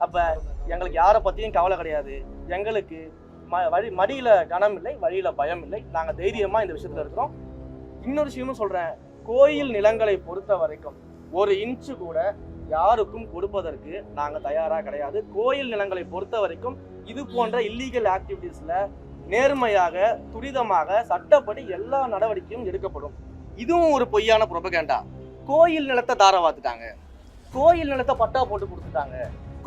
அப்போ எங்களுக்கு யாரை பற்றியும் கவலை கிடையாது. எங்களுக்கு மடியில் கனம் இல்லை, வழியில் பயம் இல்லை. நாங்கள் தைரியமாக இந்த விஷயத்தில் இருக்கிறோம். இன்னொரு விஷயமும் சொல்கிறேன், கோயில் நிலங்களை பொறுத்த வரைக்கும் ஒரு இன்ச்சு கூட யாருக்கும் கொடுப்பதற்கு நாங்கள் தயாராக கிடையாது. கோயில் நிலங்களை பொறுத்த வரைக்கும் இது போன்ற இல்லீகல் ஆக்டிவிட்டீஸில் நேர்மையாக துரிதமாக சட்டப்படி எல்லா நடவடிக்கையும் எடுக்கப்படும். இதுவும் ஒரு பொய்யான புரோபகேண்டா. கோயில் நிலத்தை தாரவாத்துட்டாங்க, கோயில் நிலத்தை பட்டா போட்டு கொடுத்துட்டாங்க,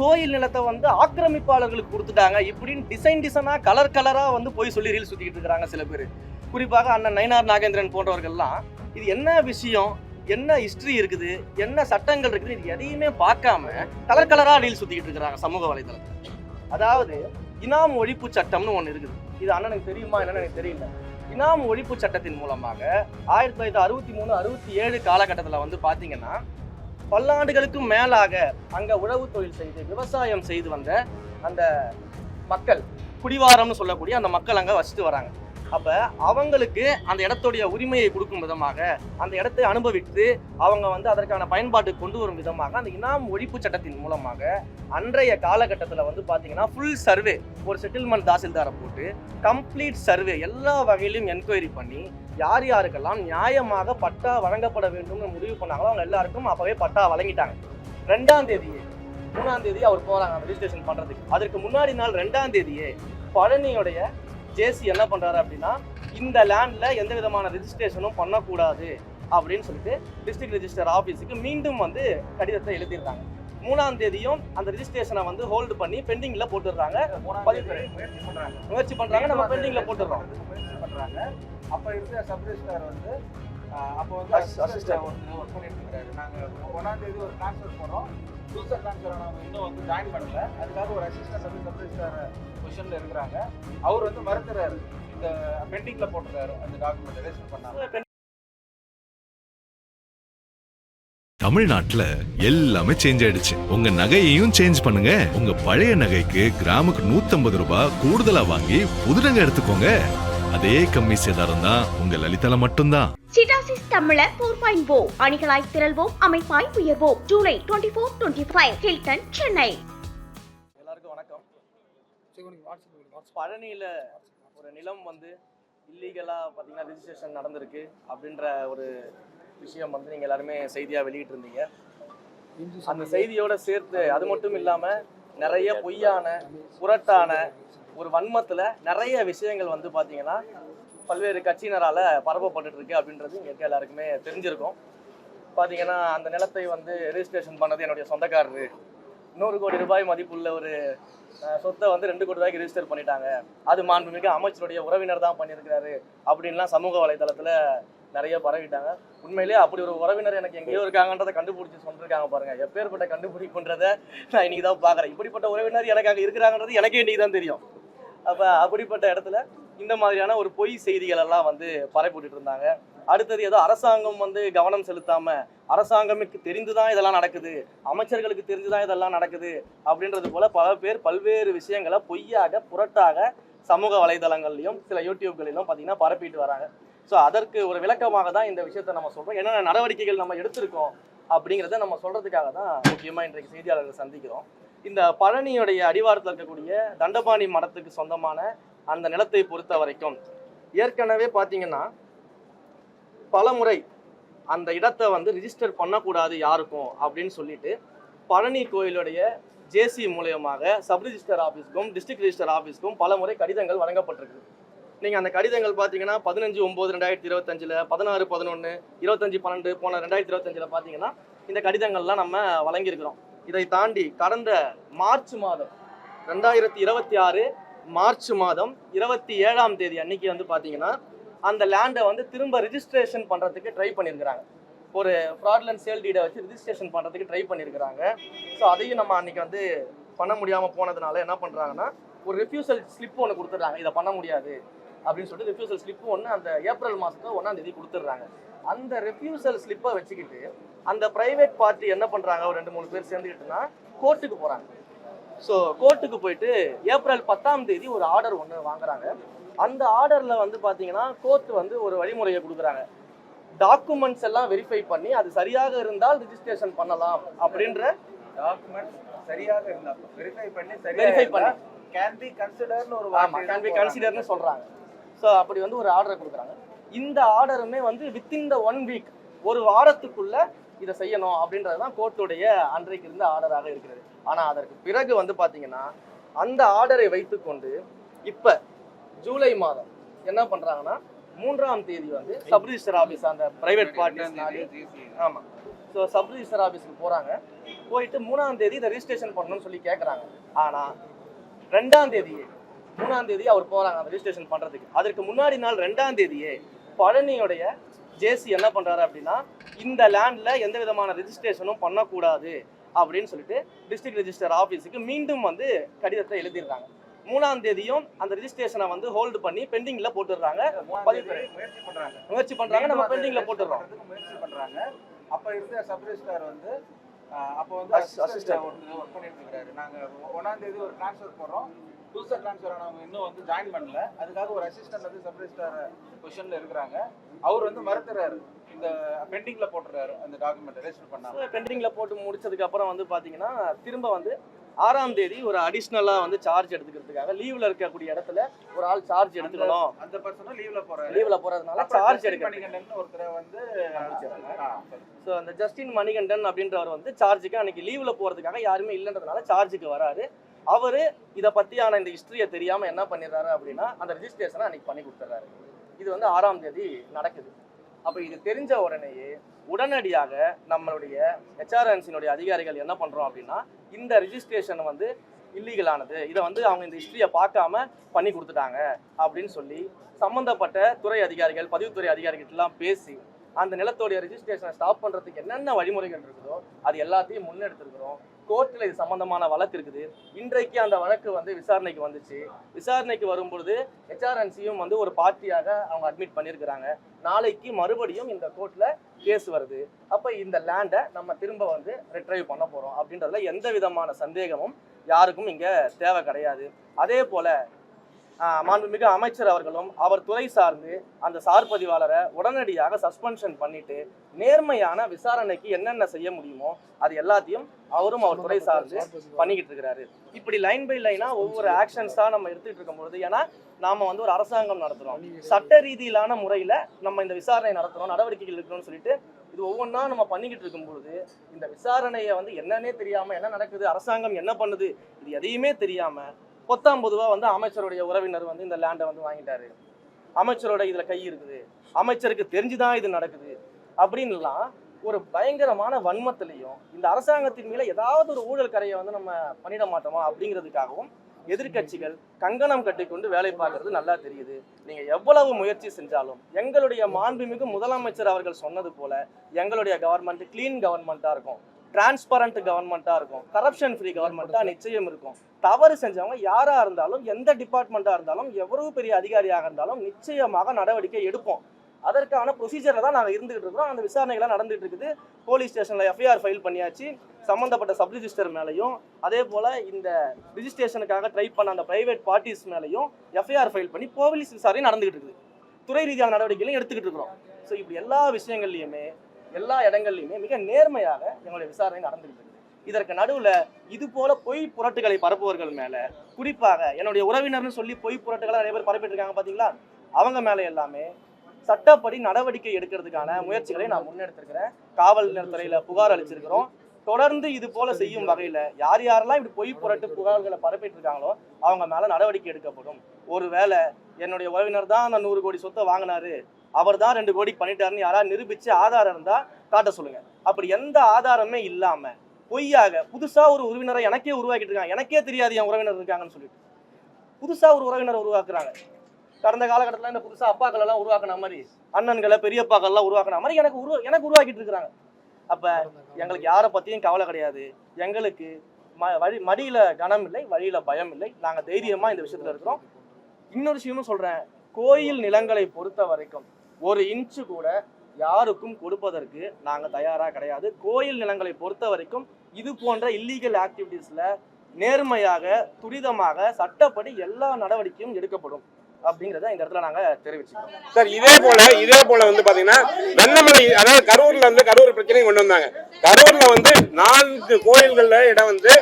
கோயில் நிலத்தை ஆக்கிரமிப்பாளர்களுக்கு கொடுத்துட்டாங்க, இப்படின்னு டிசைனாக கலராக போய் சொல்லி ரீல் சுற்றிக்கிட்டு இருக்கிறாங்க சில பேர். குறிப்பாக அண்ணன் நயினார் நாகேந்திரன் போன்றவர்கள்லாம் இது என்ன விஷயம், என்ன ஹிஸ்டரி இருக்குது, என்ன சட்டங்கள் இருக்குது, இது எதையுமே பார்க்காம கலராக ரீல் சுற்றிக்கிட்டு இருக்கிறாங்க சமூக வலைதளத்தில். அதாவது இனாம் ஒழிப்பு சட்டம்னு ஒன்று இருக்குது. இது அண்ணனுக்கு தெரியுமா என்னன்னு எனக்கு தெரியல. இனாம் ஒழிப்பு சட்டத்தின் மூலமாக 1963-67 காலகட்டத்தில் பார்த்தீங்கன்னா பல்லாண்டுகளுக்கும் மேலாக அங்கே உழவு தொழில் செய்து விவசாயம் செய்து வந்த அந்த மக்கள், குடிவாரம்னு சொல்லக்கூடிய அந்த மக்கள் அங்கே வசித்து வராங்க. அப்போ அவங்களுக்கு அந்த இடத்துடைய உரிமையை கொடுக்கும் விதமாக, அந்த இடத்தை அனுபவித்து அவங்க அதற்கான பயன்பாட்டுக்கு கொண்டு வரும் விதமாக அந்த இனாம் ஒழிப்பு சட்டத்தின் மூலமாக அன்றைய காலகட்டத்தில் பார்த்தீங்கன்னா ஃபுல் சர்வே, ஒரு செட்டில்மெண்ட் தாசில்தாரை போட்டு கம்ப்ளீட் சர்வே எல்லா வகையிலும் என்கொயரி பண்ணி யார் யாருக்கெல்லாம் நியாயமாக பட்டா வழங்கப்பட வேண்டும்னு முடிவு பண்ணாங்களோ அவங்க எல்லாருக்கும் அப்போவே பட்டா வழங்கிட்டாங்க. 2ஆம் தேதியே 3ஆம் தேதி அவர் போகிறாங்க ரெஜிஸ்ட்ரேஷன் பண்ணுறதுக்கு. அதற்கு முன்னாடி நாள் 2ஆம் தேதியே பழனியுடைய ஜேசி என்ன பண்ணுறாரு அப்படின்னா, இந்த லேண்டில் எந்த விதமான ரெஜிஸ்ட்ரேஷனும் பண்ணக்கூடாது அப்படின்னு சொல்லிட்டு டிஸ்ட்ரிக்ட் ரெஜிஸ்டர் ஆஃபீஸுக்கு மீண்டும் கடிதத்தை எழுதிடுறாங்க. 3ஆம் தேதியும் அந்த ரெஜிஸ்ட்ரேஷனை ஹோல்டு பண்ணி பெண்டிங்கில் போட்டுடுறாங்க. முயற்சி பண்ணுறாங்க, நம்ம பெண்டிங்கில் போட்டுடுறோம். முயற்சி பண்ணுறாங்க. அப்போ இருக்க சப் ரெஜிஸ்ட்ரார் அப்போ அசிஸ்டன்ட் ஒர்க் பண்ணிட்டு இருக்காரு. நாங்கள் 1ஆம் தேதி ஒரு ட்ரான்ஸ்ஃபர் போகிறோம், புதுசாக ட்ரான்ஸ்ஃபர் அவங்க இன்னும் ஜாயின் பண்ணல. அதுக்காக ஒரு அசிஸ்டன்ட் சப் ரெஜிஸ்ட்ரார் பொசிஷனில் இருக்கிறாங்க. அவர் மறுக்கிறாரு, இந்த பெண்டிங்கில் போட்டுருக்காரு அந்த டாக்குமெண்ட் ரெஜிஸ்டர் பண்ணாங்க. தமிழ்நாட்டுல எல்லாமே சேஞ்ச் ஆயிடுச்சு. உங்க நகையையும் சேஞ்ச் பண்ணுங்க. உங்க பழைய நகைக்கு கிராமுக்கு 150 ரூபாய் கூடுதலா வாங்கி புது நகை எடுத்துக்கோங்க. அதே கம்மி சேதாரம் தான் உங்க லலிதால மட்டும்தான். சிடாசிஸ் தமிழர் 4.0 அணிகளாய் திரள்வோம், அமைப்பாய் உயர்வோம். ஜூலை 24-25 ஹில்டன், சென்னை. எல்லாருக்கும் வணக்கம். பழனியில் ஒரு நிலம் இல்லீகலாக பார்த்தீங்கன்னா ரெஜிஸ்ட்ரேஷன் நடந்திருக்கு அப்படின்ற ஒரு விஷயம் நீங்கள் எல்லாருமே செய்தியாக வெளியிட்டு இருந்தீங்க. அந்த செய்தியோட சேர்த்து அது மட்டும் இல்லாமல் நிறைய பொய்யான புரட்டான ஒரு வன்மத்தில் நிறைய விஷயங்கள் பார்த்தீங்கன்னா பல்வேறு கட்சியினரால் பரப்பப்பட்டு இருக்கு அப்படின்றது இங்கே எல்லாருக்குமே தெரிஞ்சிருக்கும். பார்த்தீங்கன்னா அந்த நிலத்தை ரெஜிஸ்ட்ரேஷன் பண்ணது என்னுடைய சொந்தக்காரரு, 100 கோடி ரூபாய் மதிப்புள்ள ஒரு சொத்தை 2 கோடி ரூபாய்க்கு ரெஜிஸ்டர் பண்ணிட்டாங்க, அது மாண்புமிகு அமைச்சருடைய உறவினர் தான் பண்ணியிருக்கிறாரு அப்படின்லாம் சமூக வலைதளத்தில் நிறைய பரவிட்டாங்க. உண்மையிலேயே அப்படி ஒரு உறவினர் எனக்கு எங்கேயோ இருக்காங்கன்றதை கண்டுபிடிச்சி சொல்லியிருக்காங்க பாருங்க. எப்பேற்பட்ட கண்டுபிடிப்புன்றதை நான் இன்னைக்கு தான் பார்க்குறேன். இப்படிப்பட்ட உறவினர் எனக்கு அங்கே இருக்கிறாங்கன்றது எனக்கே இன்னைக்கு தான் தெரியும். அப்போ அப்படிப்பட்ட இடத்துல இந்த மாதிரியான ஒரு பொய் செய்திகள் எல்லாம் பரப்பிட்டு இருந்தாங்க. அடுத்தது ஏதோ அரசாங்கம் கவனம் செலுத்தாம, அரசாங்கமுக்கு தெரிந்துதான் இதெல்லாம் நடக்குது, அமைச்சர்களுக்கு தெரிஞ்சுதான் இதெல்லாம் நடக்குது அப்படின்றது போல பல பேர் பல்வேறு விஷயங்களை பொய்யாக புரட்டாக சமூக வலைதளங்கள்லையும் சில யூடியூப்களிலும் பார்த்தீங்கன்னா பரப்பிட்டு வராங்க. ஸோ அதற்கு ஒரு விளக்கமாக தான் இந்த விஷயத்தை நம்ம சொல்கிறோம். என்னென்ன நடவடிக்கைகள் நம்ம எடுத்திருக்கோம் அப்படிங்கிறத நம்ம சொல்கிறதுக்காக தான் முக்கியமாக இன்றைக்கு செய்தியாளர்கள் சந்திக்கிறோம். இந்த பழனியுடைய அடிவாரத்தில் இருக்கக்கூடிய தண்டபாணி மடத்துக்கு சொந்தமான அந்த நிலத்தை பொறுத்த வரைக்கும் ஏற்கனவே பார்த்தீங்கன்னா பல முறை அந்த இடத்தை ரிஜிஸ்டர் பண்ணக்கூடாது யாருக்கும் அப்படின்னு சொல்லிட்டு பழனி கோயிலுடைய ஜேசி மூலயமாக சப் ரிஜிஸ்டர் ஆஃபீஸ்க்கும் டிஸ்ட்ரிக்ட் ரிஜிஸ்டர் ஆஃபீஸ்க்கும் பல முறை கடிதங்கள் வழங்கப்பட்டிருக்கு. நீங்கள் அந்த கடிதங்கள் பார்த்தீங்கன்னா 15/9/2025, 16/11, 25/12 போன 2025 பார்த்தீங்கன்னா இந்த கடிதங்கள்லாம் நம்ம வழங்கியிருக்கிறோம். இதை தாண்டி கடந்த மார்ச் மாதம் 2026 மார்ச் மாதம் 27ஆம் தேதி அன்னைக்கு பார்த்தீங்கன்னா அந்த லேண்டை திரும்ப ரிஜிஸ்ட்ரேஷன் பண்ணுறதுக்கு ட்ரை பண்ணியிருக்கிறாங்க. ஒரு ஃப்ராட்லண்ட் சேல் டீடை வச்சு ரிஜிஸ்ட்ரேஷன் பண்ணுறதுக்கு ட்ரை பண்ணியிருக்கிறாங்க. ஸோ அதையும் நம்ம அன்றைக்கி பண்ண முடியாமல் போனதுனால என்ன பண்ணுறாங்கன்னா ஒரு ரெஃப்யூசல் ஸ்லிப் ஒன்று கொடுத்துட்றாங்க. இதை பண்ண முடியாது அப்படின்னு சொல்லிட்டு ரெஃப்யூசல் ஸ்லிப்பு ஒன்று அந்த ஏப்ரல் மாதத்தில் 1ஆம் தேதி கொடுத்துட்றாங்க. அந்த ரெஃப்யூசல் ஸ்லிப்பை வச்சுக்கிட்டு அந்த ப்ரைவேட் பார்ட்டி என்ன பண்ணுறாங்க, ஒரு 2-3 பேர் சேர்ந்துக்கிட்டுனா கோர்ட்டுக்கு போகிறாங்க. ஸோ கோர்ட்டுக்கு போயிட்டு ஏப்ரல் 10ஆம் தேதி ஒரு ஆர்டர் ஒன்று வாங்குறாங்க. அந்த ஆர்டரில் பார்த்தீங்கன்னா கோர்ட் ஒரு வழிமுறையை கொடுக்குறாங்க. டாக்குமெண்ட்ஸ் எல்லாம் வெரிஃபை பண்ணி அது சரியாக இருந்தால் ரிஜிஸ்ட்ரேஷன் பண்ணலாம் அப்படின்ற டாக்குமெண்ட் சரியாக இருந்தா வெரிஃபை பண்ணி வெரிஃபை பண்ணி கேன் பி கன்சிடர்னு ஒரு ஆமா கேன் பி கன்சிடர்னு சொல்றாங்க. ஸோ அப்படி வந்து ஒரு ஆர்டர் கொடுக்குறாங்க. இந்த ஆர்டருமே வந்து வித்தின் த 1 வீக், ஒரு வாரத்துக்குள்ள இதை செய்யணும் அப்படின்றது தான் கோர்ட்டுடைய அன்றைக்கு இருந்த ஆர்டராக இருக்கிறது. ஆனால் அதற்கு பிறகு வந்து பார்த்தீங்கன்னா அந்த ஆர்டரை வைத்துக்கொண்டு இப்போ ஜூலை மாதம் என்ன பண்ணுறாங்கன்னா 3ஆம் தேதி வந்து சப் ரிஜிஸ்டர் ஆஃபீஸ், அந்த பிரைவேட் பார்ட்டிஸ், ஆமாம், ஸோ சப் ரிஜிஸ்டர் ஆஃபீஸுக்கு போகிறாங்க. போயிட்டு 3ஆம் தேதி இதை ரிஜிஸ்ட்ரேஷன் பண்ணணும்னு சொல்லி கேட்குறாங்க. ஆனால் 2ஆம் தேதி அவர் போகிறாங்க அந்த ரிஜிஸ்ட்ரேஷன் பண்ணுறதுக்கு. அதற்கு முன்னாடி நாள் 2ஆம் தேதியே பழனியோடைய ஜேசி என்ன பண்ணுறாரு அப்படின்னா இந்த லேண்டில் எந்த விதமான ரெஜிஸ்ட்ரேஷனும் பண்ணக்கூடாது அப்படின்னு சொல்லிட்டு டிஸ்ட்ரிக்ட் ரெஜிஸ்டர் ஆஃபீஸுக்கு மீண்டும் வந்து கடிதத்தை எழுதிடுறாங்க. 3ஆம் தேதியும் அந்த ரெஜிஸ்ட்ரேஷனை வந்து ஹோல்டு பண்ணி பெண்டிங்கில் போட்டுடுறாங்க. முயற்சி பண்ணுறாங்க, நம்ம பெண்டிங்கில் போட்டுடுறோம். முயற்சி பண்ணுறாங்க. அப்போ இருந்த சப் ரிஜிஸ்டார் வந்து அப்போ வந்து அசிஸ்டன்ட் ஒர்க் பண்ணிட்டு இருக்காரு. நாங்கள் 1ஆம் தேதி ஒரு ட்ரான்ஸ்ஃபர் போடுறோம், புதுசாக ட்ரான்ஸ்ஃபர் ஆனவங்க இன்னும் வந்து ஜாயின் பண்ணல. அதுக்காக ஒரு அசிஸ்டன்ட் வந்து சப் ரிஜிஸ்டார் பொசிஷனில் இருக்கிறாங்க. அவர் வந்து மறுத்துறாரு, இந்த பெண்டிங்ல போட்டுறாரு அந்த டாக்குமெண்ட் ரெஜிஸ்டர் பண்ணாம. பெண்டிங்ல போட்டு முடிச்சதுக்கு அப்புறம் வந்து பாத்தீங்கன்னா திரும்ப வந்து 6ஆம் தேதி ஒரு அடிஷ்னலா வந்து சார்ஜ் எடுத்துக்கிறதுக்காக லீவ்ல இருக்கக்கூடிய இடத்துல ஒரு ஆள் சார்ஜ் எடுத்துக்கணும். அந்த பர்சனும் லீவ்ல போறதுனால சார்ஜ் எடுக்க ஒருத்தரை வந்து ஸோ அந்த ஜஸ்டின் மணிகண்டன் அப்படின்றவர் வந்து சார்ஜுக்கு அன்னைக்கு லீவ்ல போறதுக்காக யாருமே இல்லைன்றதுனால சார்ஜுக்கு வராரு. அவரு இதை பத்தியான இந்த ஹிஸ்டரியை தெரியாம என்ன பண்ணிடுறாரு அப்படின்னா அந்த ரெஜிஸ்ட்ரேஷனை அன்னைக்கு பண்ணி கொடுத்துட்றாரு. இது வந்து 6ஆம் தேதி நடக்குது. அப்போ இது தெரிஞ்ச உடனேயே உடனடியாக நம்மளுடைய ஹெச்ஆர்என்சியினுடைய அதிகாரிகள் என்ன பண்ணுறோம் அப்படின்னா இந்த ரிஜிஸ்ட்ரேஷன் வந்து இல்லீகலானது, இதை வந்து அவங்க இந்த ஹிஸ்ட்ரியை பார்க்காம பண்ணி கொடுத்துட்டாங்க அப்படின்னு சொல்லி சம்மந்தப்பட்ட துறை அதிகாரிகள், பதிவுத்துறை அதிகாரிகிட்டலாம் பேசி அந்த நிலத்தோடைய ரெஜிஸ்ட்ரேஷனை ஸ்டாப் பண்ணுறதுக்கு என்னென்ன வழிமுறைகள் இருக்குதோ அது எல்லாத்தையும் முன்னெடுத்துருக்கிறோம். கோர்ட்டில் இது சம்பந்தமான வழக்கு இருக்குது. இன்றைக்கு அந்த வழக்கு வந்து விசாரணைக்கு வந்துச்சு. விசாரணைக்கு வரும்பொழுது ஹெச்ஆர்என்சியும் வந்து ஒரு பார்ட்டியாக அவங்க அட்மிட் பண்ணியிருக்கிறாங்க. நாளைக்கு மறுபடியும் இந்த கோர்ட்டில் கேஸ் வருது. அப்போ இந்த லேண்டை நம்ம திரும்ப வந்து ரிட்ரைவ் பண்ண போகிறோம் அப்படின்றதுல எந்த விதமான சந்தேகமும் யாருக்கும் இங்கே தேவை கிடையாது. அதே போல் மாண்புமிகு அமைச்சர் அவர்களும் அவர் துறை சார்ந்து அந்த சார் பதிவாளரை உடனடியாக சஸ்பென்ஷன் பண்ணிட்டு நேர்மையான விசாரணைக்கு என்னென்ன செய்ய முடியுமோ அது எல்லாத்தையும் அவரும் அவர் துறை சார்ந்து பண்ணிக்கிட்டு இருக்கிறாரு. இப்படி லைன் பை லைனா ஒவ்வொரு ஆக்ஷன்ஸா நம்ம எடுத்துட்டு இருக்கும்பொழுது, ஏன்னா நாம வந்து ஒரு அரசாங்கம் நடத்துறோம், சட்ட ரீதியிலான முறையில நம்ம இந்த விசாரணை நடத்துறோம், நடவடிக்கைகள் இருக்கணும்னு சொல்லிட்டு இது ஒவ்வொன்றா நம்ம பண்ணிக்கிட்டு இருக்கும்பொழுது இந்த விசாரணையை வந்து என்னன்னே தெரியாம, என்ன நடக்குது, அரசாங்கம் என்ன பண்ணுது, இது எதையுமே தெரியாம பொத்தாம்பொதுவா வந்து அமைச்சருடைய உறவினர் வந்து இந்த லேண்டை வந்து வாங்கிட்டாரு, அமைச்சரோட இதுல கை இருக்குது, அமைச்சருக்கு தெரிஞ்சுதான் இது நடக்குது அப்படின்லாம் ஒரு பயங்கரமான வன்மத்திலையும் இந்த அரசாங்கத்தின் மேல ஏதாவது ஒரு ஊழல் கரையை வந்து நம்ம பண்ணிட மாட்டோமா அப்படிங்கிறதுக்காகவும் எதிர்கட்சிகள் கங்கணம் கட்டிக்கொண்டு வேலை பார்க்கறது நல்லா தெரியுது. நீங்க எவ்வளவு முயற்சி செஞ்சாலும் எங்களுடைய மாண்புமிகு முதலமைச்சர் அவர்கள் சொன்னது போல எங்களுடைய கவர்மெண்ட் கிளீன் கவர்மெண்டா இருக்கும், டிரான்ஸ்பரண்ட் கவர்மெண்ட்டாக இருக்கும், கரப்ஷன் ஃப்ரீ கவர்மெண்ட்டாக நிச்சயம் இருக்கும். தவறு செஞ்சவங்க யாராக இருந்தாலும், எந்த டிபார்ட்மெண்ட்டாக இருந்தாலும், எவ்வளவு பெரிய அதிகாரியாக இருந்தாலும் நிச்சயமாக நடவடிக்கை எடுப்போம். அதற்கான ப்ரொசீஜரில் தான் நாங்கள் இருந்துகிட்டு இருக்கிறோம். அந்த விசாரணைகள்லாம் நடந்துகிட்டு இருக்குது. போலீஸ் ஸ்டேஷனில் எஃப்ஐஆர் ஃபைல் பண்ணியாச்சு. சம்மந்தப்பட்ட சப் ரிஜிஸ்டர் மேலேயும் அதே போல் இந்த ரிஜிஸ்ட்ரேஷனுக்காக ட்ரை பண்ண அந்த பிரைவேட் பார்ட்டிஸ் மேலேயும் எஃப்ஐஆர் ஃபைல் பண்ணி போலீஸ் விசாரணை நடந்துகிட்டு இருக்குது. துறை ரீதியான நடவடிக்கைகளையும் எடுத்துக்கிட்டு இருக்கிறோம். ஸோ இப்படி எல்லா விஷயங்கள்லையுமே எல்லா இடங்கள்லையுமே மிக நேர்மையாக எங்களுடைய விசாரணை நடந்துகிட்டு இருக்குது. இதற்கு நடுவில் இது போல பொய் புரட்டுகளை பரப்புவர்கள் மேலே, குறிப்பாக என்னுடைய உறவினர்னு சொல்லி பொய் புரட்டுகளை நிறைய பேர் பரப்பிட்டு இருக்காங்க பார்த்தீங்களா, அவங்க மேலே எல்லாமே சட்டப்படி நடவடிக்கை எடுக்கிறதுக்கான முயற்சிகளை நான் முன்னெடுத்திருக்கிறேன். காவல்துறையில் புகார் அளிச்சிருக்கிறோம். தொடர்ந்து இது போல செய்யும் வகையில் யார் யாரெல்லாம் இப்படி பொய் புரட்டு புகார்களை பரப்பிட்டு இருக்காங்களோ அவங்க மேலே நடவடிக்கை எடுக்கப்படும். ஒருவேளை என்னுடைய உறவினர் தான் அந்த 100 கோடி சொத்தை வாங்கினாரு, அவர் தான் 2 கோடி பண்ணிட்டாருன்னு யாராவது நிரூபிச்சு ஆதாரம் இருந்தால் காட்ட சொல்லுங்க. அப்படி எந்த ஆதாரமே இல்லாமல் பொய்யாக புதுசாக ஒரு உறவினரை எனக்கே உருவாக்கிட்டு இருக்காங்க. எனக்கே தெரியாது என் உறவினர் இருக்காங்கன்னு சொல்லிட்டு புதுசாக ஒரு உறவினரை உருவாக்குறாங்க. கடந்த காலகட்டத்தில் இந்த புதுசாக அப்பாக்கள் எல்லாம் உருவாக்குன மாதிரி, அண்ணன்களை பெரியப்பாக்கள்லாம் உருவாக்குன மாதிரி எனக்கு உருவாக்கிட்டு இருக்கிறாங்க. அப்போ எங்களுக்கு யாரை பற்றியும் கவலை கிடையாது. எங்களுக்கு மடியில் கனம் இல்லை, வழியில் பயம் இல்லை. நாங்கள் தைரியமாக இந்த விஷயத்தில் இருக்கிறோம். இன்னொரு விஷயமும் சொல்கிறேன், கோயில் நிலங்களை பொறுத்த வரைக்கும் 1 இன்ச்சு கூட யாருக்கும் கொடுப்பதற்கு நாங்கள் தயாராக கிடையாது. கோயில் நிலங்களை பொறுத்த வரைக்கும் இது போன்ற இல்லீகல் ஆக்டிவிட்டீஸில் நேர்மையாக துரிதமாக சட்டப்படி எல்லா நடவடிக்கையும் எடுக்கப்படும். அப்படிங்கிறத இந்த இடத்துல நாங்க தெரிவிச்சுக்கிறோம். சார் இதே போல வந்து பாத்தீங்கன்னா வெண்ணமலை, அதாவது கரூர்ல வந்து கரூர் பிரச்சனையை கொண்டு வந்தாங்க. கரூர்ல வந்து 4 கோயில்கள்ல இடம் வந்து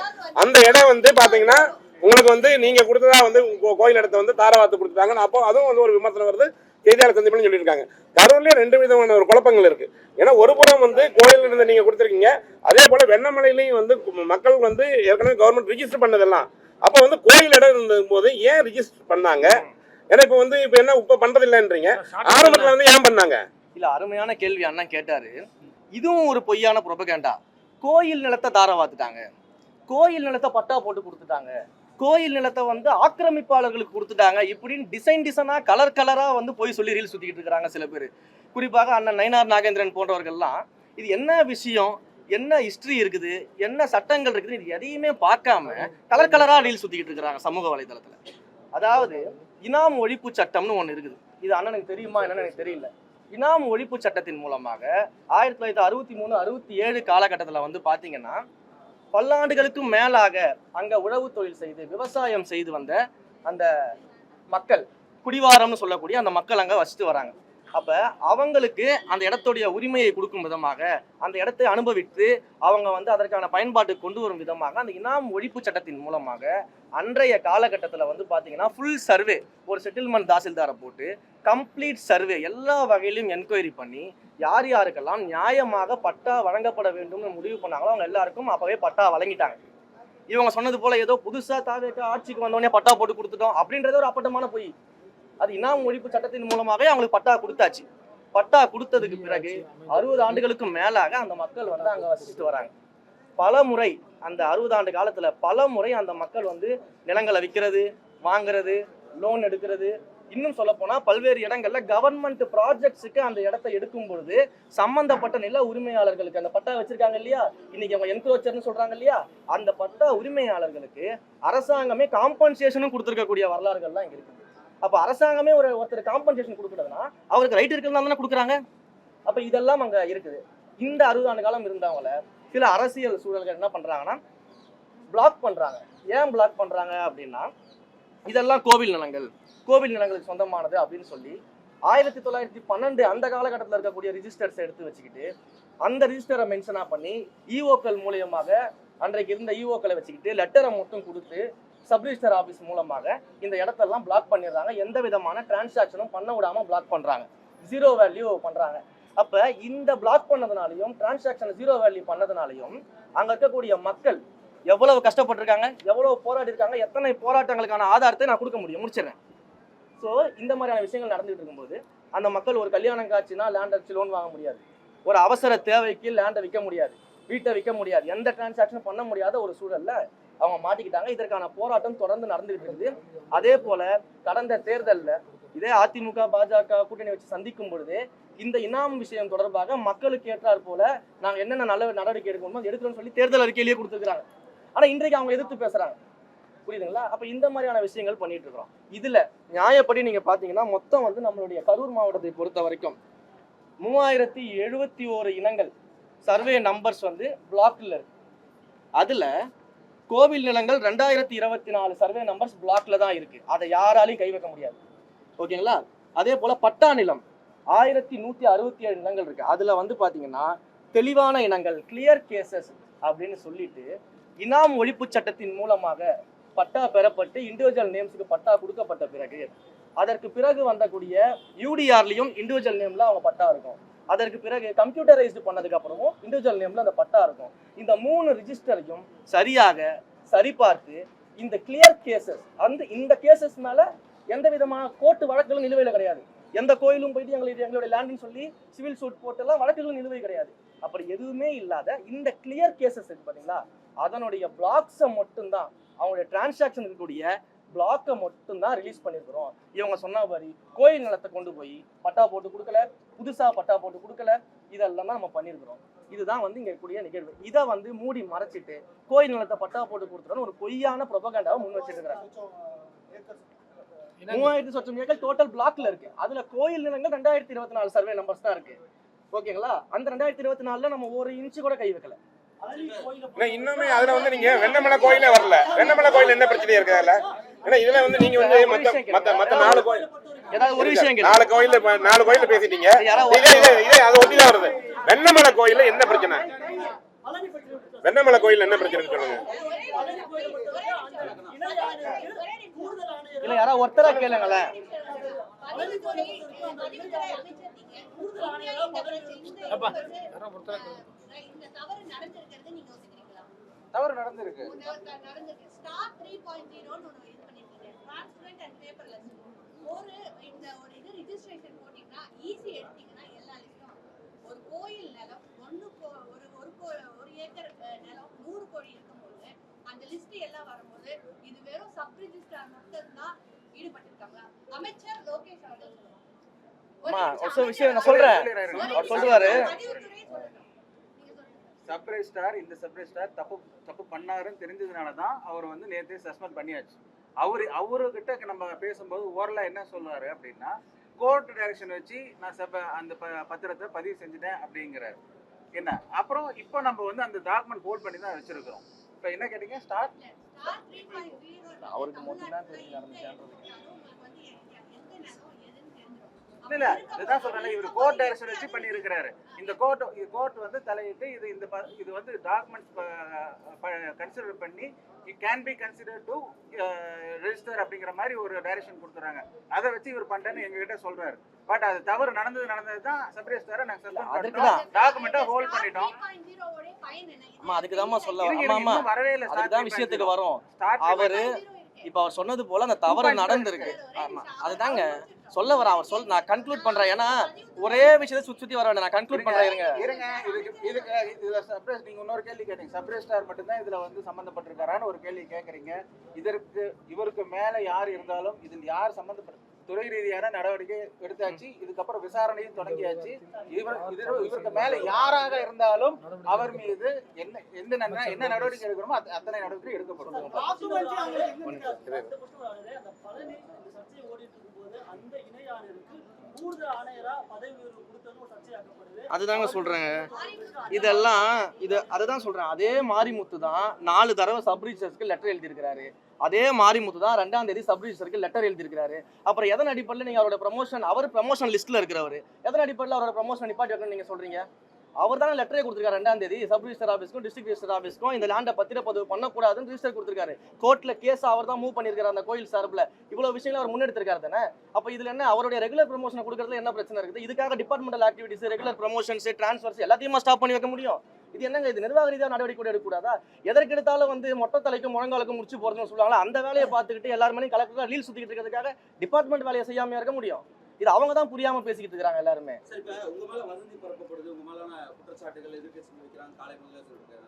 அந்த இடம் வந்து பாத்தீங்கன்னா உங்களுக்கு வந்து நீங்க கொடுத்ததா வந்து கோயில் இடத்த வந்து தாராவாத்து கொடுத்துட்டாங்க. அப்போ அதுவும் வந்து ஒரு விமர்சனம் வருது, செய்தியாளர் சந்திப்புன்னு சொல்லியிருக்காங்க. கரூர்லயே 2 விதமான ஒரு குழப்பங்கள் இருக்கு. ஏன்னா ஒரு புறம் வந்து கோயில் இருந்து நீங்க கொடுத்துருக்கீங்க, அதே போல வெண்ணமலையிலையும் வந்து மக்கள் வந்து ஏற்கனவே கவர்மெண்ட் ரிஜிஸ்டர் பண்ணதெல்லாம் அப்போ வந்து கோயில் இடம் இருந்த போது ஏன் ரிஜிஸ்டர் பண்ணாங்க? ஏன்னா இப்ப வந்து இப்ப என்ன இப்ப பண்றது இல்லைன்றீங்க, ஆரம்பத்துல வந்து ஏன் பண்ணாங்க? இல்ல, அருமையான கேள்வி அண்ணன் கேட்டாரு. இதுவும் ஒரு பொய்யான புரோபகேண்டா. கோயில் நிலத்தை தாராவாத்துட்டாங்க, கோயில் நிலத்தை பட்டா போட்டு கொடுத்துட்டாங்க, கோயில் நிலத்தை வந்து ஆக்கிரமிப்பாளர்களுக்கு கொடுத்துட்டாங்க, இப்படின்னு டிசைனா கலரா வந்து போய் சொல்லி ரீல் சுத்திக்கிட்டு இருக்காங்க சில பேர். குறிப்பாக அண்ணன் நயினார் நாகேந்திரன் போன்றவர்கள்லாம் இது என்ன விஷயம், என்ன ஹிஸ்டரி இருக்குது, என்ன சட்டங்கள் இருக்குது, இது எதையுமே பார்க்காம கலரா ரீல் சுத்திக்கிட்டு இருக்கிறாங்க சமூக வலைதளத்துல. அதாவது இனாம் ஒழிப்பு சட்டம்னு ஒன்று இருக்குது. இது அண்ணனுக்கு தெரியுமா என்னன்னு எனக்கு தெரியல. இனாம் ஒழிப்பு சட்டத்தின் மூலமாக 1963-67 காலகட்டத்தில் வந்து பார்த்தீங்கன்னா பல்லாண்டுகளுக்கும் மேலாக அங்க உழவு தொழில் செய்து விவசாயம் செய்து வந்த அந்த மக்கள், குடிவாரம்னு சொல்லக்கூடிய அந்த மக்கள் அங்க வசித்து வராங்க. அப்ப அவங்களுக்கு அந்த இடத்துடைய உரிமையை கொடுக்கும் விதமாக, அந்த இடத்தை அனுபவித்து அவங்க வந்து அதற்கான பயன்பாட்டுக்கு கொண்டு வரும் விதமாக அந்த இனாம் ஒழிப்பு சட்டத்தின் மூலமாக அன்றைய காலகட்டத்தில் வந்து பார்த்தீங்கன்னா ஃபுல் சர்வே, ஒரு செட்டில்மெண்ட் தாசில்தாரை போட்டு கம்ப்ளீட் சர்வே எல்லா வகையிலும் என்கொயரி பண்ணி யார் யாருக்கெல்லாம் நியாயமாக பட்டா வழங்கப்பட வேண்டும்னு முடிவு பண்ணாங்களோ அவங்க எல்லாருக்கும் அப்பவே பட்டா வழங்கிட்டாங்க. இவங்க சொன்னது போல ஏதோ புதுசா தாவேக்க ஆட்சிக்கு வந்தோடனே பட்டா போட்டு கொடுத்துட்டோம் அப்படின்றது ஒரு அப்பட்டமான பொய். அது இனாம் ஒழிப்பு சட்டத்தின் மூலமாகவே அவங்களுக்கு பட்டா கொடுத்தாச்சு. பட்டா கொடுத்ததுக்கு பிறகு 60 ஆண்டுகளுக்கு மேலாக அந்த மக்கள் வந்து அங்க வசிச்சுட்டு வராங்க. பல முறை அந்த 60 ஆண்டு காலத்துல பல முறை அந்த மக்கள் வந்து நிலங்களை விற்கிறது, வாங்குறது, லோன் எடுக்கிறது, இன்னும் சொல்ல போனா பல்வேறு இடங்கள்ல கவர்மெண்ட் ப்ராஜெக்ட்ஸுக்கு அந்த இடத்தை எடுக்கும் பொழுது சம்பந்தப்பட்ட நில உரிமையாளர்களுக்கு அந்த பட்டா வச்சிருக்காங்க இல்லையா, இன்னைக்கு அவங்க என்க்ரோச்சர்னு சொல்றாங்க இல்லையா, அந்த பட்டா உரிமையாளர்களுக்கு அரசாங்கமே காம்பன்சேஷனும் கொடுத்துருக்கக்கூடிய வரலாறுகள்லாம் இங்க இருக்குது. அப்ப அரசாங்கமே ஒருத்தர் காம்பன்சேஷன் கொடுக்குறதுனா அவருக்கு ரைட் இருக்கிறதா தானே கொடுக்குறாங்க. அப்ப இதெல்லாம் அங்க இருக்குது. இந்த 60 ஆண்டு காலம் இருந்தவங்கள சில அரசியல் சூழல்கள் என்ன பண்றாங்கன்னா பிளாக் பண்றாங்க. ஏன் பிளாக் பண்றாங்க அப்படின்னா, இதெல்லாம் கோவில் நிலங்கள், கோவில் நிலங்களுக்கு சொந்தமானது அப்படின்னு சொல்லி 1912 அந்த காலகட்டத்தில் இருக்கக்கூடிய ரிஜிஸ்டர்ஸ் எடுத்து வச்சுக்கிட்டு அந்த ரிஜிஸ்டரை மென்ஷனா பண்ணி இஓக்கள் மூலியமாக அன்றைக்கு இருந்த இஓக்களை வச்சுக்கிட்டு லெட்டரை மட்டும் கொடுத்து சப் ரிஜிஸ்டர் ஆஃபீஸ் மூலமாக இந்த இடத்தெல்லாம் பிளாக் பண்ணிடுறாங்க. எந்த விதமான டிரான்சாக்ஷனும் பண்ண விடாம பிளாக் பண்றாங்க, 0 வேல்யூ பண்றாங்க. அப்ப இந்த பிளாக் பண்ணதுனாலையும் டிரான்சாக்ஷன் 0 வேல்யூ பண்ணதுனாலையும் அங்க இருக்கக்கூடிய மக்கள் எவ்வளவு கஷ்டப்பட்டிருக்காங்க, எவ்வளவு போராடி இருக்காங்க, எத்தனை போராட்டங்களுக்கான ஆதாரத்தை நான் கொடுக்க முடியும், முடிச்சிடறேன். ஸோ இந்த மாதிரியான விஷயங்கள் நடந்துட்டு இருக்கும்போது அந்த மக்கள் ஒரு கல்யாணம் காட்சினா லேண்ட் அடிச்சு லோன் வாங்க முடியாது, ஒரு அவசர தேவைக்கு லேண்டை விற்க முடியாது, வீட்டை விற்க முடியாது, எந்த டிரான்சாக்ஷனும் பண்ண முடியாத ஒரு சூழல்ல அவங்க மாட்டிக்கிட்டாங்க. இதற்கான போராட்டம் தொடர்ந்து நடந்துகிட்டு இருக்குது. அதே போல கடந்த தேர்தலில் இதே அதிமுக பாஜக கூட்டணி வச்சு சந்திக்கும் பொழுது இந்த இனாம் விஷயம் தொடர்பாக மக்களுக்கு ஏற்றார் போல நாங்க என்னென்ன நல்ல நடவடிக்கை எடுக்கணுமோ எடுக்கிறோம்னு சொல்லி தேர்தல் அறிக்கையிலேயே கொடுத்துருக்காங்க. ஆனா இன்றைக்கு அவங்க எதிர்த்து பேசுறாங்க, புரியுதுங்களா? அப்ப இந்த மாதிரியான விஷயங்கள் பண்ணிட்டு இருக்கிறோம். இதுல நியாயப்படி நீங்க பாத்தீங்கன்னா மொத்தம் வந்து நம்மளுடைய கரூர் மாவட்டத்தை பொறுத்த வரைக்கும் 3071 இனங்கள் சர்வே நம்பர்ஸ் வந்து பிளாக்ல இருக்கு. அதுல கோவில் நிலங்கள் 2024 சர்வே நம்பர்ஸ் பிளாக்ல தான் இருக்கு. அதை யாராலையும் கை வைக்க முடியாது, ஓகேங்களா? அதே போல பட்டா நிலம் 1167 நிலங்கள் இருக்கு. அதுல வந்து பாத்தீங்கன்னா தெளிவான இனங்கள், கிளியர் கேசஸ் அப்படின்னு சொல்லிட்டு இனாம் ஒழிப்பு சட்டத்தின் மூலமாக பட்டா பெறப்பட்டு இண்டிவிஜுவல் நேம்ஸுக்கு பட்டா கொடுக்கப்பட்ட பிறகு அதற்கு பிறகு வந்தக்கூடிய யூடிஆர்லையும் இண்டிவிஜுவல் நேம்ல அவங்க பட்டா இருக்கும். அதற்கு பிறகு கம்ப்யூட்டரைஸ்டு பண்ணதுக்கு அப்புறமும் இண்டிவிஜுவல் நேம்ல அந்த பட்டா இருக்கும். இந்த 3 ரிஜிஸ்டரையும் சரியாக சரிபார்த்து இந்த கிளியர் கேசஸ் இந்த கேசஸ் மேல எந்த விதமான கோர்ட்டு வழக்குகளும் நிலுவையில் கிடையாது. எந்த கோயிலும் போயிட்டு எங்களுடைய லேண்ட்னு சொல்லி சிவில் சூட் போட்டெல்லாம் வழக்குகளும் நிலுவை கிடையாது. அப்படி எதுவுமே இல்லாத இந்த கிளியர் கேசஸ் இருக்கு பாத்தீங்களா, அதனுடைய பிளாக்ஸை மட்டும்தான், அவங்களுடைய டிரான்சாக்ஷன் இருக்கக்கூடிய பிளாக்கை மட்டும்தான் ரிலீஸ் பண்ணிருக்கிறோம். இவங்க சொன்ன மாதிரி கோயில் நிலத்தை கொண்டு போய் பட்டா போட்டு கொடுக்கல, புதுசா பட்டா போட்டு கொடுக்கல, இதெல்லாம் தான் நம்ம பண்ணியிருக்கிறோம். இதுதான் வந்து இங்க இருக்கக்கூடிய நிகழ்வு. இதை வந்து மூடி மறைச்சிட்டு கோயில் நிலத்தை பட்டா போட்டு கொடுத்துறோன்னு ஒரு பொய்யான ப்ரொபகண்டாவை முன் வச்சிட்டு இருக்கிறாங்க. 3000 சொச்சம் ஏக்கர் டோட்டல் பிளாக்ல இருக்கு. அதுல கோயில் நிலங்கள் 2024 சர்வே நம்பர்ஸ் தான் இருக்கு, ஓகேங்களா? அந்த 2024 நம்ம ஒரு இன்ச்சு கூட கை வைக்கல. இன்னுமே அதுல வந்து நீங்க வெண்ணமலை கோயிலே வரல. வெண்ணமலை கோயில் என்ன பிரச்சனை இருக்கு? அதுல ஏன்னா இதுல வந்து நீங்க வந்து மத்த 4 கோயில் ஏதாவது ஒரு விஷயம் கேளுங்க. 4 கோயில்ல பேசிட்டீங்க. இதே அது ஒட்டிதான் வருது. வெண்ணமலை கோயில்ல என்ன பிரச்சனை? வெண்ணமலை கோயில்ல என்ன பிரச்சனை சொல்லுங்க. இல்ல யாராவது ஒருத்தரா கேளுங்களேன். தவறு நடந்திருக்கு. ஒரு கோயில் நிலம் ஒரு ஏக்கர் நிலம் 100 கோடி இருக்கும்போது அந்த லிஸ்ட் எல்லாம் வரும்போது இது வெறும் சப் ரிஜிஸ்ட்ரார் மட்டும் தான் ஈடுபட்டிருக்காங்களா? அமைச்சர் லோகேஷ் அவர்கள் ஒரு விஷயம் நான் சொல்றேன். அவர் சொல்லுவாரு சப் ரெஜிஸ்ட்ரார் இந்த சப் ரெஜிஸ்ட்ரார் தப்பு பண்ணாருன்னு தெரிஞ்சதுனால தான் அவர் வந்து நேற்று சஸ்பெண்ட் பண்ணியாச்சு. அவருக்கிட்ட நம்ம பேசும்போது ஓரலா என்ன சொல்றாரு அப்படின்னா, கோர்ட் டைரக்ஷன் வச்சு நான் அந்த பத்திரத்தை பதிவு செஞ்சுட்டேன் அப்படிங்கிறாரு. என்ன அப்புறம் இப்போ நம்ம வந்து அந்த டாக்குமெண்ட் ஹோல்ட் பண்ணி தான் வச்சிருக்கிறோம். இப்போ என்ன கேட்டீங்க? ஸ்டார் 3.0 அவருக்கு மட்டும் தான் தெரிஞ்சு நடந்துச்சான்றது. இல்ல இதுதான் சொல்றேன். இவர் கோர்ட் டைரக்ஷன் வச்சு பண்ணி இருக்கிறாரு. இந்த கோர்ட் வந்து தலையிட்டு இது வந்து டாக்குமெண்ட்ஸ் கன்சிடர் பண்ணி it can be consider to register அப்படிங்கிற மாதிரி ஒரு டைரக்ஷன் கொடுத்துறாங்க. அதை வச்சு இவர் பண்ணிட்டேன்னு எங்ககிட்ட சொல்றாரு. பட் அது தவறு நடந்தது தான் சப் ரெஜிஸ்டரா நாங்க சஸ்பெண்ட் பண்ணிட்டோம். டாக்குமெண்ட்டை ஹோல்ட் பண்ணிட்டோம். ஆமா அதுக்குதான் சொல்ல ஆமா வரவே இல்ல. அதுதான் விஷயத்துக்கு வரும். அவரு இப்ப அவர் சொன்னது போல அந்த தவறு நடந்திருக்கு. ஆமா அதுதாங்க சொல்ல வர. அவர் நான் கன்க்ளூட் பண்றேன். ஏன்னா ஒரே விஷயத்தை சுத்தி வர வேண்டாம். நான் கன்க்ளூட் பண்றேன். இருங்க இதுல சர்ப்ரைஸ். நீங்க இன்னொரு கேள்வி கேட்டீங்க. சர்ப்ரைஸ் ஸ்டார் மட்டும் தான் இதுல வந்து சம்பந்தப்பட்டிருக்காரான்னு ஒரு கேள்வி கேக்குறீங்க. இவருக்கு மேல யார் இருந்தாலும் இதில் யார் சம்பந்தப்பட்ட துறை ரீதியான நடவடிக்கை எடுத்தாச்சு. இதுக்கப்புறம் விசாரணையும் தொடங்கியாச்சு. இவருக்கு மேல யாராக இருந்தாலும் அவர் மீது என்ன நடவடிக்கை எடுக்கணுமோ அத்தனை நடவடிக்கை எடுக்கப்படும். அதுதாங்க சொல்றேன். அதுதான் சொல்றேன். அதே மாரிமுத்து தான் 4 தடவை சப் ரிஜிஸ்டருக்கு லெட்டர் எழுதியிருக்கிறாரு. அதே மாரிமுத்து தான் 2ஆம் தேதி சப் ரிஜிஸ்டருக்கு லெட்டர் எழுதியிருக்கிறாரு. அப்புறம் எதன் அடிப்படையில் நீங்க அவரோட ப்ரமோஷன், அவர் ப்ரமோஷன் லிஸ்ட்ல இருக்கிறவர், எதன் அடிப்படையில் அவரோட ப்ரமோஷன் நிப்பாட்டி வைக்கணும்னு நீங்க சொல்றீங்க? அவர் தானே லெட்டரே கொடுத்துருக்காரு 2ஆம் தேதி சப் ரிஜிஸ்டர் ஆஃபீஸ்க்கும் டிஸ்ட்ரிக்ட் ரிஜிஸ்டர் ஆஃபீஸ்க்கும் இந்த லேண்டை பத்திரப்பதிவு பண்ணக்கூடாதுன்னு ரிஜிஸ்டர் கொடுத்துருக்காரு. கோர்ட்ல கேஸ் அவர் தான் மூவ் பண்ணியிருக்காரு. அந்த கோயில் சார்பில் இவ்வளவு விஷயங்கள் அவர் முன்னெடுத்திருக்காரு தானே. அப்போ இதுல என்ன அவருடைய ரெகுலர் ப்ரமோஷன் கொடுக்கறதுல என்ன பிரச்சனை இருக்குது? இதுக்காக departmental activities, regular promotions, transfers எல்லாத்தையுமா ஸ்டாப் பண்ணி வைக்க முடியும்? இது என்னங்க? இது நிர்வாக ரீதியாக நடவடிக்கை கூட எடுக்கக்கூடாதா? எதற்கு எடுத்தாலும் வந்து மொட்டை தலைக்கும் முழங்காலுக்கும் முடிச்சு போறதுன்னு சொல்லுவாங்களா? அந்த வேலையை பார்த்துக்கிட்டு எல்லாருமே கலெக்டரா ரீல் சுத்திக்கிட்டு இருக்கிறதுக்காக டிபார்ட்மெண்ட் வேலையை செய்யாம இருக்க முடியும்? இது அவங்க தான் புரியாம பேசிக்கிட்டு இருக்காங்க எல்லாருமே. சரி, இப்ப உங்க மேல வதந்தி பரப்பப்படுது, உங்க மேலான குற்றச்சாட்டுகள் எதிர்க்கட்சி வைக்கிறாங்க, காலை முதல்ல சொல்றாங்க,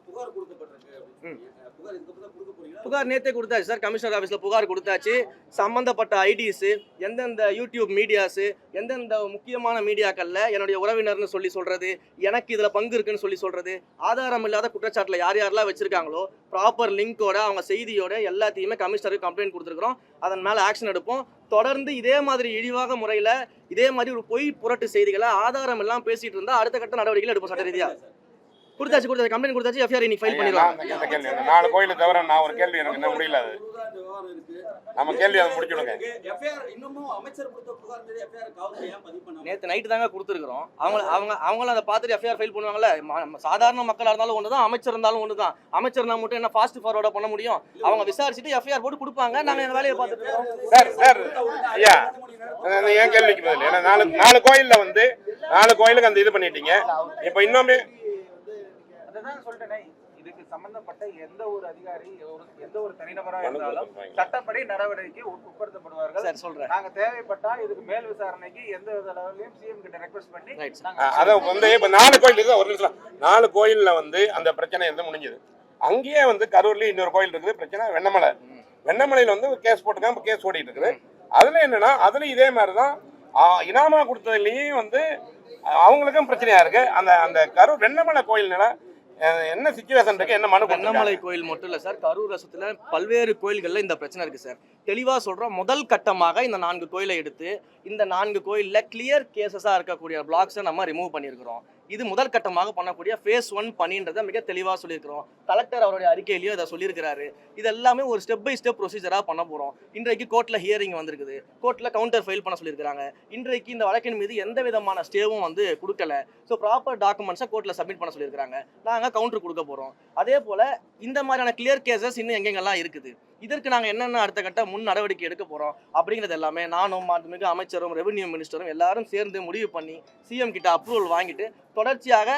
புகார் கொடுக்கப்பட்டிருக்கு அப்படின்னு. புகார் இதுக்கு தான் கொடுக்க போறீங்களா? புகார் நேத்தே கொடுத்தாச்சு சார். கமிஷனர் ஆஃபீஸ்ல புகார் கொடுத்தாச்சு. சம்பந்தப்பட்ட ஐடிஸ், எந்தெந்த யூடியூப் மீடியாஸ், எந்தெந்த முக்கியமான மீடியாக்கள்ல என்னுடைய உறவினர்னு சொல்றது, எனக்கு இதுல பங்கு இருக்குன்னு சொல்றது, ஆதாரம் இல்லாத குற்றச்சாட்டுல யார் யாரெல்லாம் வச்சிருக்காங்களோ ப்ராப்பர் லிங்கோட அவங்க செய்தியோட எல்லாத்தையுமே கமிஷனருக்கு கம்ப்ளைண்ட் கொடுத்துருக்கோம். அதன் மேல ஆக்ஷன் எடுப்போம். தொடர்ந்து இதே மாதிரி இழிவாக முறையில் இதே மாதிரி ஒரு பொய் புரட்டு செய்திகளை ஆதாரம் எல்லாம் பேசிட்டு இருந்தா அடுத்த கட்ட நடவடிக்கைகள் எடுப்போம். சட்ட ரீதியா கொடுத்தாச்சு, கம்ப்ளைண்ட் கொடுத்தாச்சு, எஃப்ஐஆர் இன்னைக்கு ஃபைல் பண்ணிடுவாங்க. 4 கோயிலை தவிர நான் ஒரு கேள்வி எனக்கு என்ன முடியல. அது நம்ம கேள்வி அதை முடிச்சுடுங்க. நேற்று நைட்டு தாங்க கொடுத்துருக்குறோம். அவங்களும் அதை பார்த்துட்டு எஃப்ஐஆர் ஃபைல் பண்ணுவாங்கல்ல. சாதாரண மக்களாக இருந்தாலும் ஒன்று தான், அமைச்சர் இருந்தாலும் ஒன்று தான். அமைச்சர்னா மட்டும் என்ன ஃபாஸ்ட் ஃபார்வர்டாக பண்ண முடியும்? அவங்க விசாரிச்சுட்டு எஃப்ஐஆர் போட்டு கொடுப்பாங்க. நாங்கள் என் வேலையை பார்த்துட்டு இருக்கோம். சார் ஐயா என் கேள்விக்கு பதில். ஏன்னா 4 கோயிலில் வந்து 4 கோயிலுக்கு அந்த இது பண்ணிட்டீங்க. இப்போ இன்னுமே அதான் சொல்லிட்டேன். இதுக்கு சம்பந்தப்பட்ட எந்த ஒரு அதிகாரி, எந்த ஒரு தனிநபராக இருந்தாலும் சட்டப்படி நடவடிக்கை உட்படுத்தப்படுவார்கள். சரி சொல்றேன். நாங்க தேவைப்பட்டா இதுக்கு மேல் விசாரணைக்கு எந்த லெவலையும் சிஎம் கிட்ட ரெக்வெஸ்ட் பண்ணி அதான் வந்து இப்ப 4 கோயில் ஒரு நிமிஷம் 4 கோயில்ல வந்து அந்த பிரச்சனை வந்து முடிஞ்சது. அங்கேயே வந்து கரூர்லயும் இன்னொரு கோயில் இருக்குது பிரச்சனை. வெண்ணமலையில வந்து ஒரு கேஸ் போட்டுக்காம கேஸ் ஓடிட்டு இருக்குது. அதுல என்னன்னா அதுல இதே மாதிரிதான் இனாமா கொடுத்ததுலயும் வந்து அவங்களுக்கும் பிரச்சனையா இருக்கு. அந்த கரூர் வெண்ணமலை கோயில் என்ன சிச்சுவேஷன் இருக்கு, என்ன மனு? வெண்ணமலை கோயில் மட்டும் இல்ல சார், கரூர் ரசத்துல பல்வேறு கோயில்கள்ல இந்த பிரச்சனை இருக்கு சார். தெளிவா சொல்றோம். முதல் கட்டமாக இந்த 4 கோயிலை எடுத்து இந்த 4 கோயில்ல கிளியர் கேசஸா இருக்கக்கூடிய பிளாக்ஸை நம்ம ரிமூவ் பண்ணியிருக்கிறோம். இது முதல் கட்டமாக பண்ணக்கூடிய ஃபேஸ் 1 பணின்றதை மிக தெளிவாக சொல்லியிருக்கிறோம். கலெக்டர் அவருடைய அறிக்கையிலையும் அதை சொல்லியிருக்கிறாரு. இது எல்லாமே ஒரு ஸ்டெப் பை ஸ்டெப் ப்ரொசீஜராக பண்ண போகிறோம். இன்றைக்கு கோர்ட்டில் ஹியரிங் வந்திருக்குது, கோர்ட்டில் கவுண்டர் ஃபைல் பண்ண சொல்லியிருக்காங்க. இன்றைக்கு இந்த வழக்கின் மீது எந்த விதமான ஸ்டேவும் வந்து கொடுக்கல. ஸோ ப்ராப்பர் டாக்குமெண்ட்ஸை கோர்ட்டில் சப்மிட் பண்ண சொல்லியிருக்காங்க. நாங்கள் கவுண்டர் கொடுக்க போகிறோம். அதே போல் இந்த மாதிரியான கிளியர் கேசஸ் இன்னும் எங்கெங்கெல்லாம் இருக்குது, இதற்கு நாங்கள் என்னென்ன அடுத்த கட்ட முன் நடவடிக்கை எடுக்க போகிறோம் அப்படிங்கிறது எல்லாமே நானும் மாண்புமிகு அமைச்சரும் ரெவென்யூ மினிஸ்டரும் எல்லாரும் சேர்ந்து முடிவு பண்ணி சிஎம் கிட்ட அப்ரூவல் வாங்கிட்டு தொடர்ச்சியாக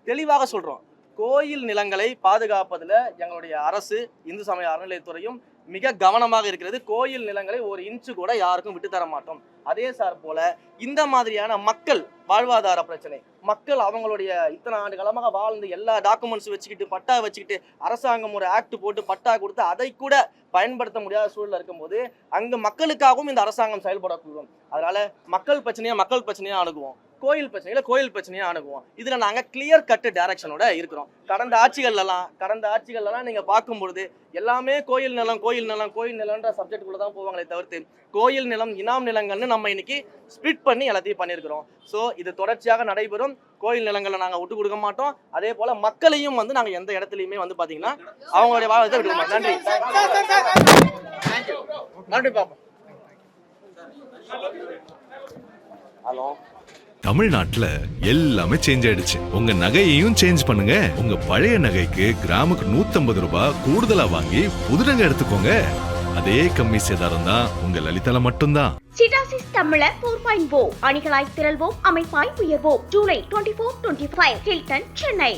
தெளிவாக சொல்கிறோம். கோயில் நிலங்களை பாதுகாப்பதில் எங்களுடைய அரசு இந்து சமய அறநிலையத்துறையும் மிக கவனமாக இருக்கிறது. கோயில் நிலங்களை ஒரு இன்ச்சு கூட யாருக்கும் விட்டு தர மாட்டோம். அதே சார் போல இந்த மாதிரியான மக்கள் வாழ்வாதார பிரச்சனை, மக்கள் அவங்களுடைய இத்தனை ஆண்டு காலமாக வாழ்ந்து எல்லா டாக்குமெண்ட்ஸ் வச்சுக்கிட்டு பட்டா வச்சுக்கிட்டு அரசாங்கம் ஒரு ஆக்ட் போட்டு பட்டா கொடுத்து அதை கூட பயன்படுத்த முடியாத சூழல் இருக்கும்போது அங்கு மக்களுக்காகவும் இந்த அரசாங்கம் செயல்படக்கூடும். அதனால மக்கள் பிரச்சனையா அணுகுவோம், கோயில் பிரச்சனையை அணுகுவோம். இதுல நாங்க கிளியர் கட் டைரக்ஷனோட இருக்கிறோம். கடந்த ஆட்சிகள்லாம் நீங்க பார்க்கும்பொழுது எல்லாமே கோயில் நிலம்ன்ற சப்ஜெக்டுக்குள்ள தான் போவாங்களே தவிர்த்து கோயில் நிலம் இனாம் நிலங்கள்னு நம்ம இன்னைக்கு ஸ்பிளிட் பண்ணி எல்லாத்தையும் பண்ணியிருக்கிறோம். ஸோ இது தொடர்ச்சியாக நடைபெறும். கோயில் நிலங்களை நாங்கள் விட்டு கொடுக்க மாட்டோம். அதே போல மக்களையும் வந்து நாங்கள் எந்த இடத்துலையுமே வந்து பார்த்தீங்கன்னா அவங்களுடைய வாழ்க்கை விட்டு மாட்டோம். நன்றி பாப்போம். ஹலோ, தமிழ்நாட்டுல எல்லாமே சேஞ்ச் ஆயிடுச்சு. உங்க நகையையும் சேஞ்ச் பண்ணுங்க. உங்க பழைய நகைக்கு கிராமுக்கு 150 ரூபாய் கூடுதலா வாங்கி புது நகை எடுத்துக்கோங்க. அதே கம்மி சேதாரம் தான் உங்க லலிதால மட்டும்தான். சிடாசிஸ் தமிழர் 4.0 அணிகளாய் திரள்வோம், அமைப்பாய் உயர்வோம். ஜூலை 24-25 ஹில்டன், சென்னை.